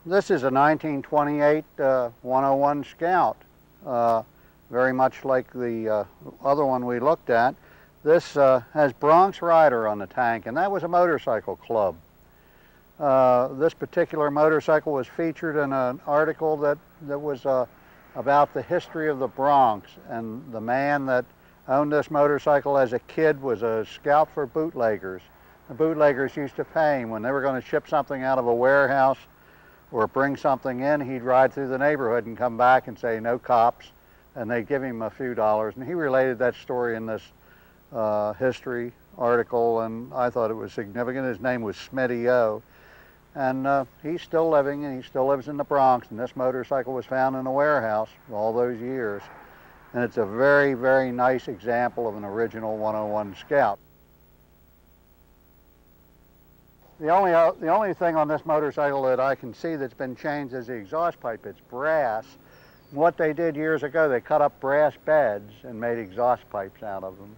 This is a 1928 101 Scout, very much like the other one we looked at. This has Bronx Rider on the tank, and that was a motorcycle club. This particular motorcycle was featured in an article that was about the history of the Bronx, and the man that owned this motorcycle as a kid was a scout for bootleggers. The bootleggers used to pay him when they were going to ship something out of a warehouse or bring something in. He'd ride through the neighborhood and come back and say, "No cops," and they'd give him a few dollars. And he related that story in this history article, and I thought it was significant. His name was Smitty O. And he's still living, and he still lives in the Bronx, and this motorcycle was found in a warehouse all those years. And it's a very, very nice example of an original 101 Scout. The only thing on this motorcycle that I can see that's been changed is the exhaust pipe. It's brass. What they did years ago, they cut up brass beds and made exhaust pipes out of them.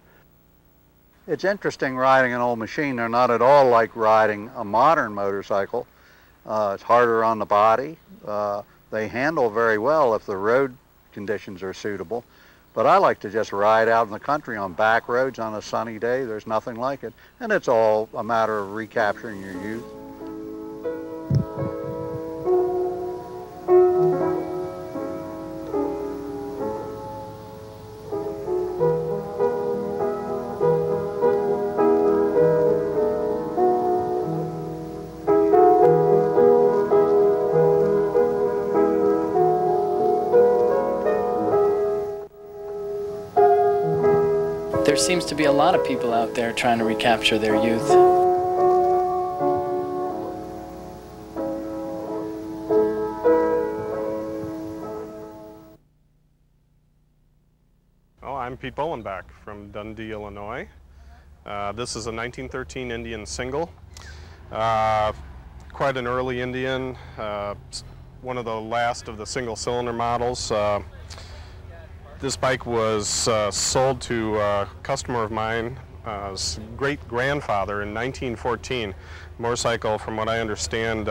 It's interesting riding an old machine. They're not at all like riding a modern motorcycle. It's harder on the body. They handle very well if the road conditions are suitable. But I like to just ride out in the country on back roads on a sunny day. There's nothing like it. And it's all a matter of recapturing your youth. There seems to be a lot of people out there trying to recapture their youth. Oh, I'm Pete Bolenbach from Dundee, Illinois. This is a 1913 Indian single. Quite an early Indian, one of the last of the single-cylinder models. This bike was sold to a customer of mine, great-grandfather in 1914. Motorcycle, from what I understand,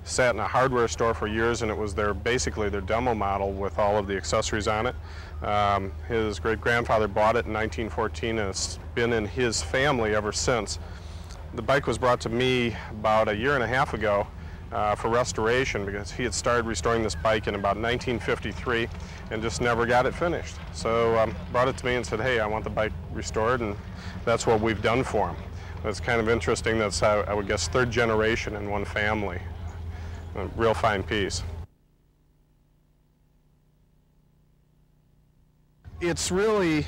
sat in a hardware store for years, and it was basically their demo model with all of the accessories on it. His great-grandfather bought it in 1914, and it's been in his family ever since. The bike was brought to me about a year and a half ago for restoration, because he had started restoring this bike in about 1953 and just never got it finished. So brought it to me and said, "Hey, I want the bike restored," and that's what we've done for him. It's kind of interesting. That's, I would guess, third generation in one family. A real fine piece. It's really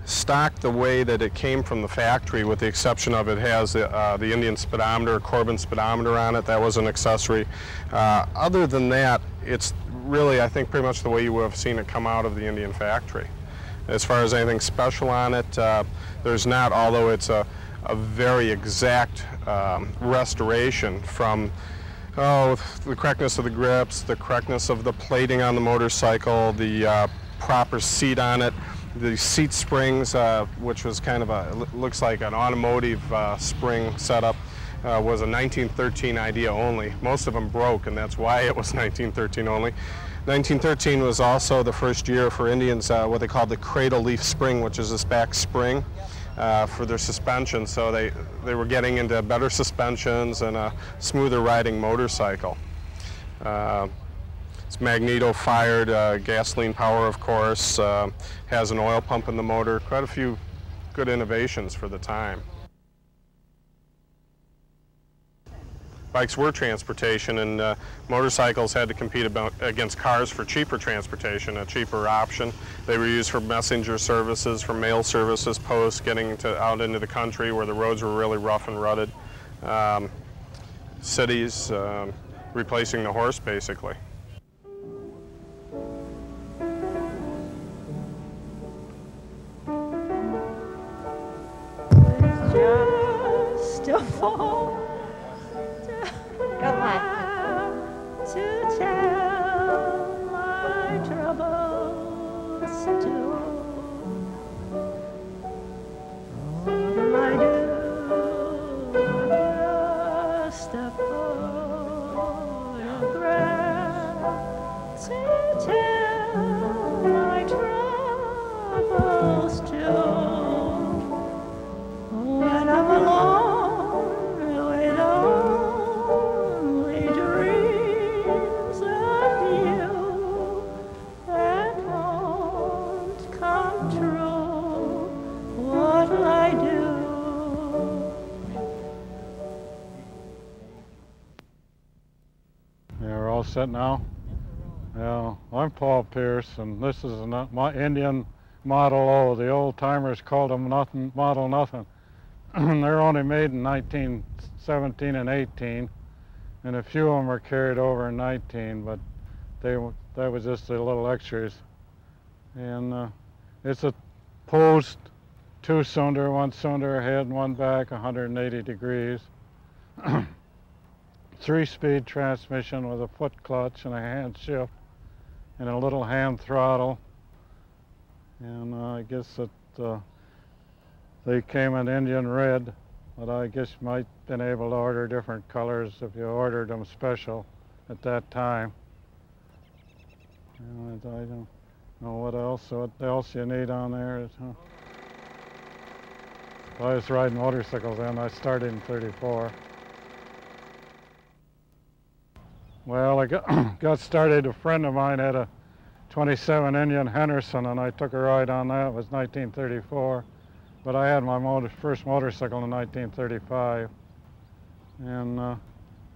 stocked the way that it came from the factory, with the exception of it has the Indian speedometer, Corbin speedometer on it. That was an accessory. Other than that, it's really, I think, pretty much the way you would have seen it come out of the Indian factory. As far as anything special on it, there's not, although it's a very exact restoration from the correctness of the grips, the correctness of the plating on the motorcycle, the proper seat on it. The seat springs, which was kind of looks like an automotive spring setup, was a 1913 idea only. Most of them broke, and that's why it was 1913 only. 1913 was also the first year for Indians what they called the cradle leaf spring, which is this back spring for their suspension. So they were getting into better suspensions and a smoother riding motorcycle. It's magneto-fired, gasoline power, of course, has an oil pump in the motor. Quite a few good innovations for the time. Bikes were transportation, and motorcycles had to compete against cars for cheaper transportation, a cheaper option. They were used for messenger services, for mail services, posts, getting out into the country where the roads were really rough and rutted. Cities, replacing the horse, basically. Just a fall. Go on. To tell my troubles to. All I do, just a photograph. all set now? Yeah, I'm Paul Pierce, and this is my Indian Model O. The old timers called them nothing, Model Nothing. They're only made in 1917 and 18, and a few of them are carried over in 19, but that was just the little extras. And it's a post 2-cylinder, 1-cylinder ahead and 1 back, 180 degrees. 3-speed transmission with a foot clutch and a hand shift and a little hand throttle. And I guess that they came in Indian red, but I guess you might have been able to order different colors if you ordered them special at that time. And I don't know what else you need on there. I was riding motorcycles then. I started in '34. Well, I got started. A friend of mine had a 27 Indian Henderson, and I took a ride on that. It was 1934. But I had my first motorcycle in 1935. And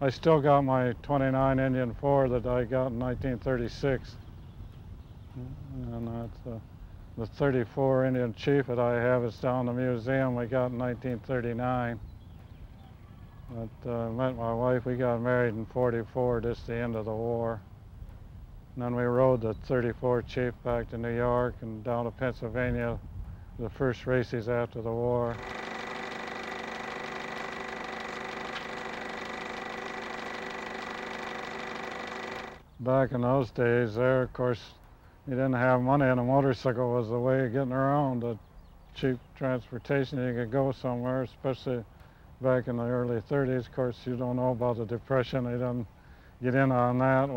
I still got my 29 Indian 4 that I got in 1936. And that's the 34 Indian Chief that I have is down in the museum we got in 1939. But I met my wife. We got married in '44, just the end of the war. And then we rode the 34 Chief back to New York and down to Pennsylvania, the first races after the war. Back in those days there, of course, you didn't have money, and a motorcycle was the way of getting around. The cheap transportation, you could go somewhere, especially back in the early 30s. Of course, you don't know about the Depression. They didn't get in on that.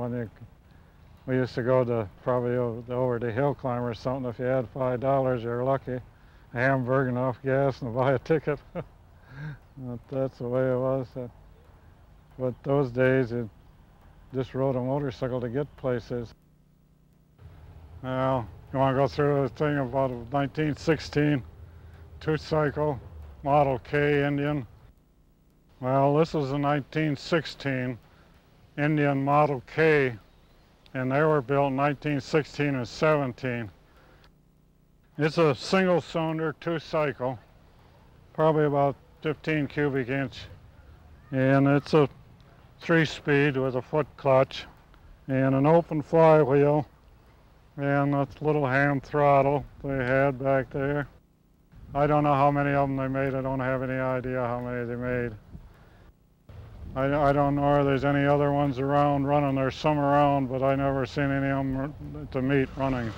We used to go to probably over to Hill Climb or something. If you had $5, you're lucky. A hamburger, enough gas, and buy a ticket. But that's the way it was. But those days, you just rode a motorcycle to get places. Well, you want to go through the thing about a 1916 two-cycle Model K Indian? Well, this is a 1916 Indian Model K, and they were built in 1916 and 17. It's a single-cylinder, two-cycle, probably about 15 cubic inch, and it's a 3-speed with a foot clutch and an open flywheel and a little hand throttle they had back there. I don't know how many of them they made. I don't have any idea how many they made. I don't know if there's any other ones around running. There's some around, but I never seen any of them to meet running.